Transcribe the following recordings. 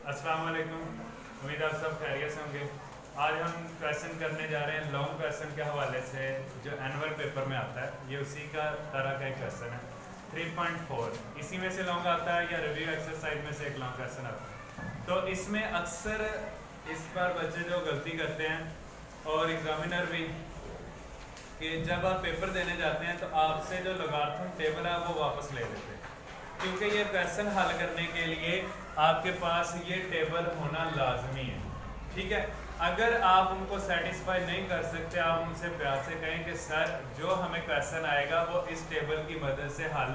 अस्सलाम वालेकुम। उम्मीद आप सब खैरियत से होंगे। आज हम क्वेश्चन करने जा रहे हैं लॉन्ग क्वेश्चन के हवाले से जो एनुअल पेपर में आता है। ये उसी का तरह का एक क्वेश्चन है 3.4। इसी में से लॉन्ग आता है या रिव्यू एक्सरसाइज में से एक लॉन्ग क्वेश्चन आता है। तो इसमें अक्सर इस पर बच्चे जो गलती करते हैं और एग्जामिनर भी कि जब आप पेपर देने जाते हैं तो आपसे जो लॉगरिथम टेबल है वो वापस ले लेते हैं, क्योंकि ये क्वेश्चन हल करने के लिए आपके पास ये टेबल होना लाजमी है। ठीक है, अगर आप उनको सेटिस्फाई नहीं कर सकते, आप उनसे प्यार से कहें कि सर जो हमें क्वेश्चन आएगा वो इस टेबल की मदद से हल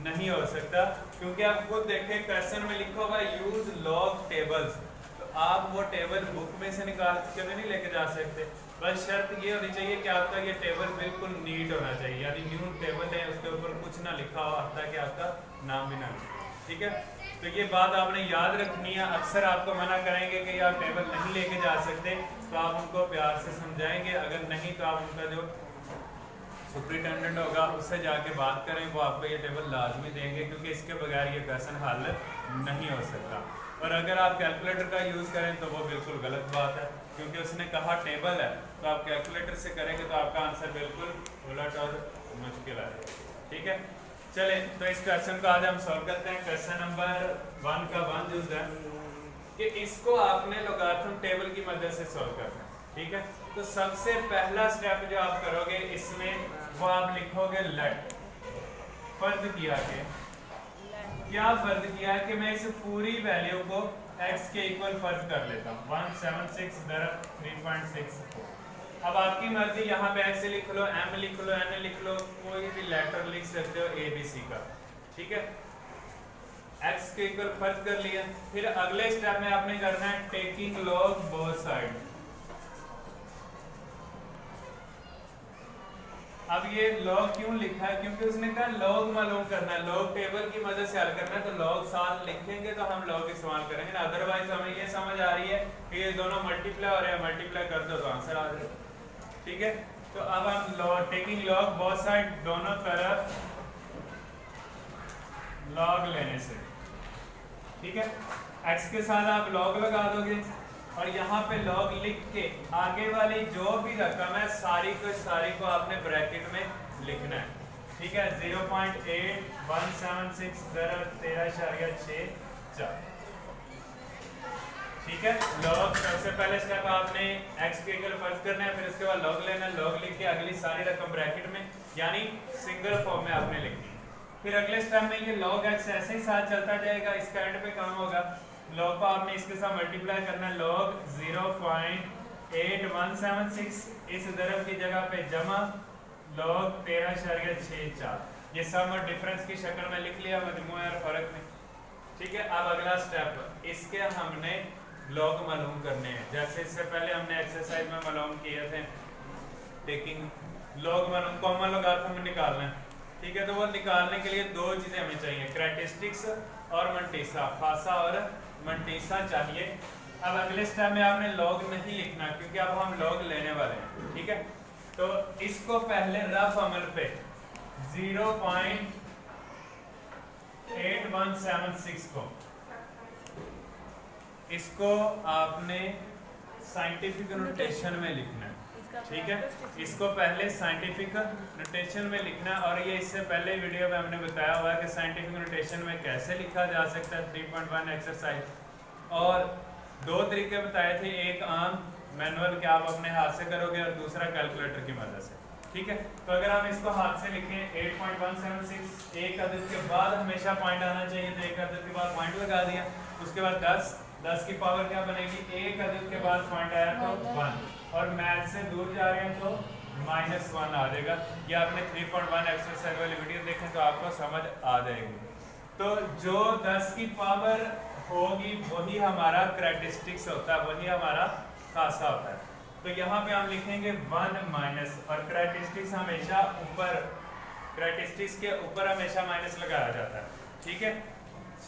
नहीं हो सकता, क्योंकि आप खुद देखें क्वेश्चन में लिखा होगा यूज लॉग टेबल्स। तो आप वो टेबल बुक में से निकाल के नहीं लेके जा सकते। बस शर्त ये होनी चाहिए कि आपका ये टेबल बिल्कुल नीट होना चाहिए, यानी न्यू टेबल है, उसके ऊपर कुछ ना लिखा हो ताकि आपका नाम भी ना लिखे। ठीक है, तो ये बात आपने याद रखनी है। अक्सर आपको मना करेंगे कि आप टेबल नहीं लेके जा सकते, तो आप उनको प्यार से समझाएंगे। अगर नहीं तो आप उनका जो सुपरिटेंडेंट होगा उससे जाके बात करें, वो आपको ये टेबल लाजमी देंगे, क्योंकि इसके बगैर ये क्वेश्चन हल नहीं हो सकता। और अगर आप कैलकुलेटर का यूज़ करें तो वो बिल्कुल गलत बात है, क्योंकि उसने कहा टेबल है, तो आप कैलकुलेटर से करेंगे तो आपका आंसर बिल्कुल उलट और मुश्किल आएगा। ठीक है, चले तो इस क्वेश्चन को आज हम सॉल्व करते हैं। क्वेश्चन नंबर 1 का 1 जो है कि इसको आपने लॉगरिथम टेबल की मदद से सॉल्व करना है। ठीक है, तो सबसे पहला स्टेप जो आप करोगे इसमें वो आप लिखोगे लेट। फर्ज किया कि क्या फर्ज किया है कि मैं इस पूरी वैल्यू को x के इक्वल फर्ज कर लेता हूँ 176 दरब 3.64। अब आपकी मर्जी, यहाँ पे x लिख लो, m लिख लो, n लिख लो, कोई भी लेटर लिख सकते हो a b c का। ठीक है, x के इक्वल फर्ज कर लिया। फिर अगले स्टेप में आपने करना है टेकिंग लॉग बोथ साइड। अब ये लॉग क्यों लिखा है, क्योंकि उसने कहा लॉग मालूम करना है, लॉग टेबल की मदद से हल करना है, तो लॉग साथ लिखेंगे तो हम लॉग इस्तेमाल करेंगे ना। अदरवाइज हमें ये समझ आ रही है कि ये दोनों मल्टीप्लाई हो रहे हैं, मल्टीप्लाई कर दो तो आंसर आ जाएगा। ठीक है, तो अब हम log taking log both side, दोनों तरफ लॉग लेने से। ठीक है, x के साथ आप लॉग लगा दोगे और यहाँ पे लॉग लिख के आगे वाली जो भी रकम है सारी को आपने ब्रैकेट में लिखना है। ठीक है, 0.8176 दरब 13.64। ठीक है, लॉग सबसे पहले स्टेप आपने x के इक्वल फर्ज करना है, फिर उसके बाद लॉग लेना है, लॉग लिख के अगली सारी रकम ब्रैकेट में यानी सिंगल फॉर्म में आपने लिखनी है। फिर अगले स्टेप में ये log x ऐसे ही साथ चलता जाएगा, इसका एंड पे काम होगा, log को आपने इसके साथ मल्टीप्लाई करना है, log 0.8176 इस दरब की जगह पे जमा log 13.64। ये सम और डिफरेंस की शक्ल में लिख लिया मजमूआ और फर्क में। ठीक है, अब अगला स्टेप, इसके हमने log मालूम करने हैं, जैसे इससे पहले हमने एक्सरसाइज में मालूम किए थे टेकिंग लॉग मालूम, कॉमन लॉगरिथम निकालना है। ठीक है, तो वो निकालने के लिए दो चीजें हमें चाहिए, करैक्टरिस्टिक्स और मंटीसा, खासा और मंटीसा चाहिए। अब अगले स्टेप में आपने लॉग नहीं लिखना, क्योंकि अब हम लॉग लेने वाले हैं। ठीक है, तो इसको पहले रफ अमल पे 0.8176 को इसको आपने साइंटिफिक नोटेशन में लिखना है। ठीक है, इसको पहले साइंटिफिक नोटेशन में लिखना, और ये इससे पहले वीडियो में हमने बताया हुआ है कि साइंटिफिक नोटेशन में कैसे लिखा जा सकता है 3.1 एक्सरसाइज। और दो तरीके बताए थे, एक आम मैनुअल के आप अपने हाथ से करोगे और दूसरा कैलकुलेटर की मदद से। ठीक है, तो अगर आप इसको हाथ से लिखें 8.176, एक अदद के बाद हमेशा पॉइंट आना चाहिए, तो एक अदद के बाद पॉइंट लगा दिया, उसके बाद 10 की पावर क्या बनेगी, एक अदद के बाद पॉइंट आया तो 1, और मैथ से दूर जा रहे हैं तो -1 आ जाएगा। ये आपने 3.1 एक्सरसाइज वाली वीडियो देखें तो आपको समझ आ जाएगी। तो जो 10 की पावर होगी वही हमारा करैक्टरिस्टिक्स होता है, वही हमारा खासा होता है। तो यहाँ पे हम लिखेंगे 1 माइनस, और करैक्टरिस्टिक्स हमेशा ऊपर, करैक्टरिस्टिक्स के ऊपर हमेशा माइनस लगाया जाता है। ठीक है,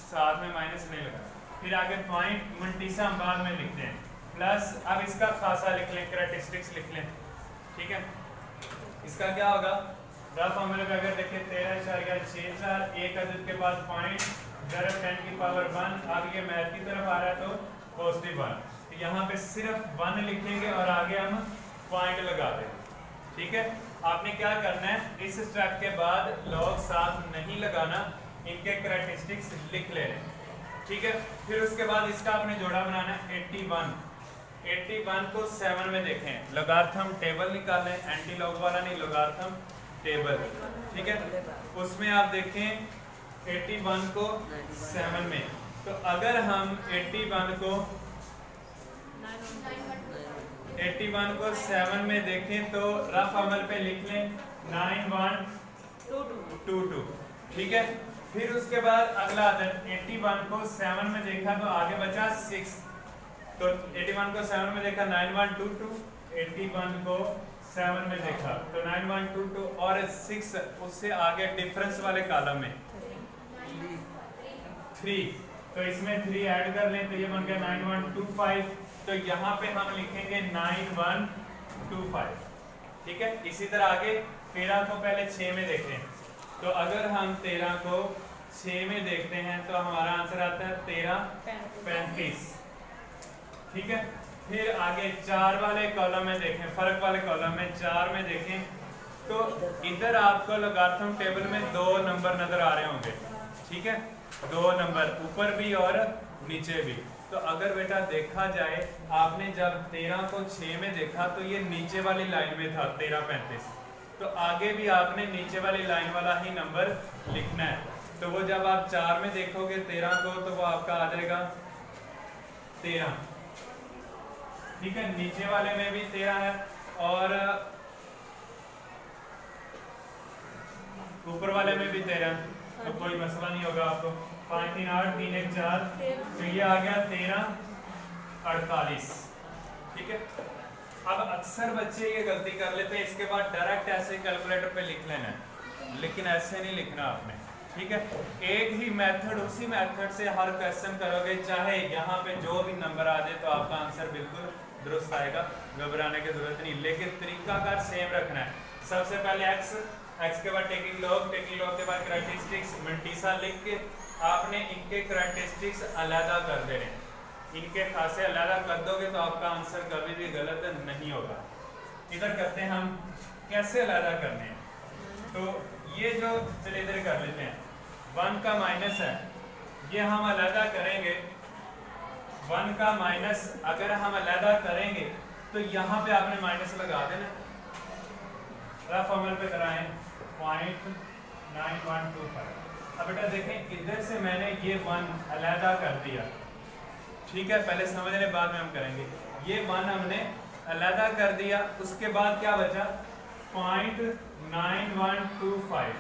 साथ में माइनस नहीं लगाया। फिर आगे पॉइंट मंटीसा हम बाद में लिखते हैं, प्लस अब इसका खासा लिख लें, करैक्टरिस्टिक्स लिख लें। ठीक है, इसका क्या होगा, रफ अमल में अगर देखें 13.64, एक अदद के बाद पॉइंट ज़रब 10 की पावर 1। अब ये मैथ की तरफ आ रहा है तो पॉजिटिव 1, तो यहाँ पे सिर्फ 1 लिखेंगे और आगे हम पॉइंट लगा देंगे। ठीक है, आपने क्या करना है, इस स्टेप के बाद लॉग साथ नहीं लगाना, इनके कैरेक्टरिस्टिक्स लिख लेने। ठीक है, फिर उसके बाद इसका आपने जोड़ा बनाना है 81 को 7 में देखें, लोगारिथम टेबल निकालें, एंटी लॉग वाला नहीं, लोगारिथम टेबल। ठीक है, उसमें आप देखें 81 को 7 में, तो अगर हम 81 को 7 में देखें तो रफ अमल पे लिख लें 9122। ठीक है, फिर उसके बाद अगला अदद 81 को 7 में देखा तो आगे बचा 6, तो 81 को 7 में देखा 9122, 81 को 7 में देखा तो 9122 और 6 उससे आगे डिफरेंस वाले कॉलम में 3, तो इसमें 3 ऐड कर लें तो ये बन गया 9125, तो यहाँ पे हम लिखेंगे 9125। ठीक है, इसी तरह आगे 13 को पहले 6 में देखें, तो अगर हम 13 को 6 में देखते हैं तो हमारा आंसर आता है 1335। ठीक है, फिर आगे 4 वाले कॉलम में देखें, फर्क वाले कॉलम में 4 में देखें तो इधर आपको लोगारिथम टेबल में 2 नंबर नजर आ रहे होंगे। ठीक है, 2 नंबर ऊपर भी और नीचे भी। तो अगर बेटा देखा जाए, आपने जब 13 को 6 में देखा तो ये नीचे वाली लाइन में था 1335, तो आगे भी आपने नीचे वाली लाइन वाला ही नंबर लिखना है। तो वो जब आप 4 में देखोगे 13 को तो वो आपका आ जाएगा 13। ठीक है, नीचे वाले में भी 13 है और ऊपर वाले में भी 13, तो कोई मसला नहीं होगा आपको। 5 3 8 3 1 4, तो ये आ गया 1348। ठीक है, अब अक्सर बच्चे ये गलती कर लेते हैं, इसके बाद डायरेक्ट ऐसे कैलकुलेटर पे लिख लेना है, लेकिन ऐसे नहीं लिखना आपने। ठीक है, एक ही मेथड, उसी मेथड से हर क्वेश्चन करोगे, चाहे यहाँ पे जो भी नंबर आ जाए तो आपका आंसर बिल्कुल दुरुस्त आएगा, घबराने की जरूरत नहीं, लेकिन तरीकाकार सेम रखना है। सबसे पहले एक्स के बाद टेकिंग लॉग के बाद कैरेक्टरिस्टिक्स मल्टीसा लिख के आपने इनके कैरेक्टरिस्टिक्स अलग कर देने, इनके खासे अलग कर दोगे तो आपका आंसर कभी भी गलत नहीं होगा। इधर करते हैं हम कैसे अलग करने हैं, तो ये जो चलिए इधर कर लेते हैं, 1 का माइनस है, ये हम अलग करेंगे। 1 का माइनस अगर हम अलग करेंगे तो यहाँ पे आपने माइनस लगा देना, रफ अमल पे कराएं 0.9125। अब बेटा देखें, इधर से मैंने ये 1 अलग कर दिया। ठीक है, पहले समझ लें, बाद में हम करेंगे। ये 1 हमने अलग कर दिया, उसके बाद क्या बचा 0.9125,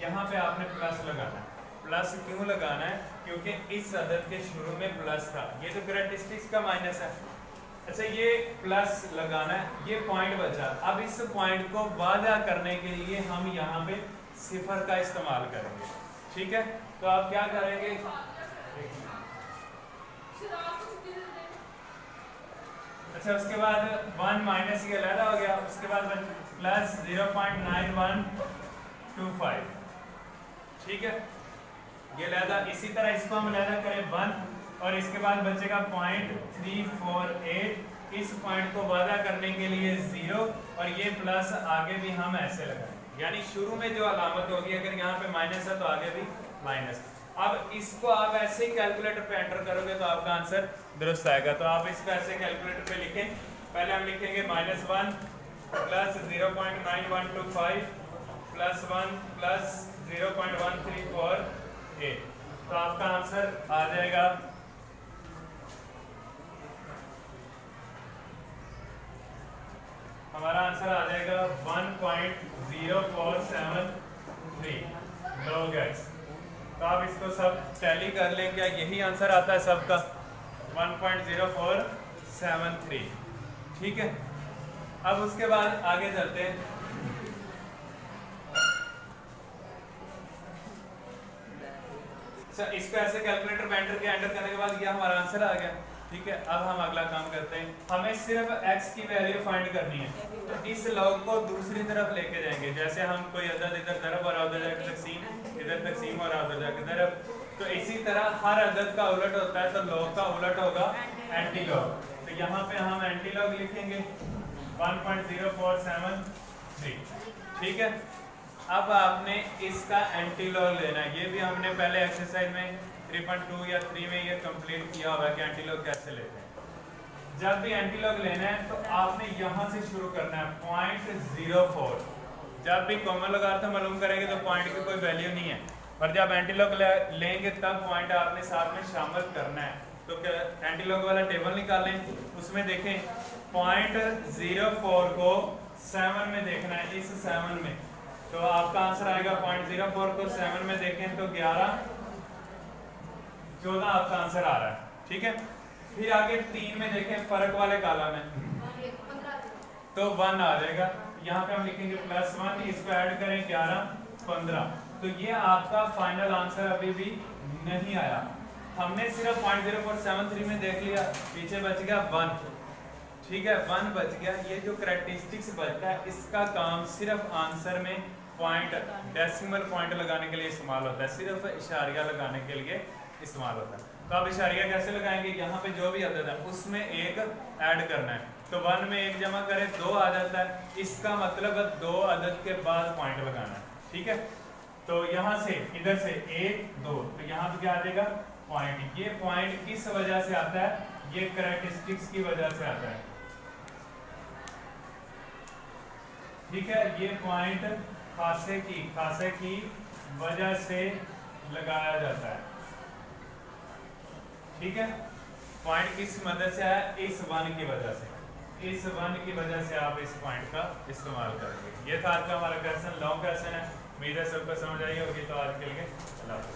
यहाँ पे आपने प्लस लगाना है। प्लस क्यों लगाना है, क्योंकि इस अदद के शुरू में प्लस था, ये तो कैरेक्टरिस्टिक्स का माइनस है। अच्छा, ये प्लस लगाना है, ये पॉइंट बचा। अब इस पॉइंट को वादा करने के लिए हम यहाँ पे सिफर का इस्तेमाल करेंगे। ठीक है, तो आप क्या करेंगे, अच्छा उसके बाद 1 माइनस ये अलग हो गया, उसके बाद प्लस 0.9125। ठीक है, ये लहदा, इसी तरह इसको हम लहदा करें 1 और इसके बाद बचेगा 0.348, इस पॉइंट को वादा करने के लिए 0 और ये प्लस आगे भी हम ऐसे लगाएंगे, यानी शुरू में जो अलामत होगी, अगर यहाँ पे माइनस है तो आगे भी माइनस। अब इसको आप ऐसे ही कैलकुलेटर पे एंटर करोगे तो आपका आंसर दुरुस्त आएगा। तो आप इसको ऐसे कैलकुलेटर पे लिखें, पहले हम लिखेंगे -1 प्लस 0.9125 प्लस 1 प्लस 0.1348, तो आपका आंसर आ जाएगा हमारा आंसर आ जाएगा 1.0473 log x। तो आप इसको सब टैली कर लें, क्या यही आंसर आता है सबका 1.0473। ठीक है, अब उसके बाद आगे चलते हैं। अच्छा, इसको ऐसे कैलकुलेटर में एंटर करने के बाद ये हमारा आंसर आ गया। ठीक है, अब हम अगला काम करते हैं, हमें सिर्फ x की वैल्यू फाइंड करनी है। तो इस लॉग को दूसरी तरफ लेके जाएंगे, जैसे हम कोई अदद इधर तरफ और उधर जाकर तकसीम, इधर तकसीम और उधर जाकर तरफ, तो इसी तरह हर अदद का उलट होता है, तो लॉग का उलट होगा एंटी लॉग। तो यहाँ पे हम एंटी लॉग लिखेंगे 1.0473। ठीक है, अब आपने इसका एंटी लॉग लेना है। ये भी हमने पहले एक्सरसाइज में 3.2 या 3 में ये कंप्लीट किया हुआ है कि एंटी लॉग कैसे लेते हैं। जब भी एंटी लॉग लेना है तो आपने यहाँ से शुरू करना है 0.04। जब भी कॉमन लोगारिथम मालूम करेंगे तो पॉइंट की कोई वैल्यू नहीं है, पर जब एंटी लॉग लेंगे तब पॉइंट आपने साथ में शामिल करना है। तो एंटी लॉग वाला टेबल निकालें, उसमें देखें 0.04 को 7 में देखना है, इस 7 में तो आपका आंसर आएगा 0.04 को 7 में देखें तो 11 14 आपका आंसर आ रहा है। ठीक है, फिर आगे 3 में देखें फर्क वाले कालम में तो 1 आ जाएगा। यहाँ पे हम लिखेंगे +1, इसको ऐड करें 11 15। तो ये आपका फाइनल आंसर अभी भी नहीं आया। हमने सिर्फ 0.0473 में देख लिया, पीछे बच गया 1। ठीक है, 1 बच गया। ये जो करैक्टरिस्टिक्स बचता है इसका काम सिर्फ आंसर में पॉइंट, डेसिमल पॉइंट लगाने के लिए इस्तेमाल होता है, सिर्फ इशारिया लगाने के लिए इस्तेमाल होता है। तो आप इशारिया कैसे लगाएंगे, यहाँ पे जो भी अदद है उसमें एक ऐड करना है। तो 1 में 1 जमा करें 2 आ जाता है, इसका मतलब 2 अदद के बाद पॉइंट लगाना है। ठीक है, तो यहाँ से इधर से 1 2, तो यहाँ पे क्या आ जाएगा पॉइंट। ये पॉइंट किस वजह से आता है, ये करैक्टरिस्टिक्स की वजह से आता है। ठीक है, ये पॉइंट खासे की वजह से लगाया जाता है। ठीक है, पॉइंट किस मदद से आया, इस 1 की वजह से। इस 1 की वजह से आप इस पॉइंट का इस्तेमाल करेंगे। ये था आज का हमारा क्वेश्चन, लॉन्ग क्वेश्चन है। उम्मीद है सबको समझ आई होगी। तो आज के लिए अल्लाह हाफ़िज़।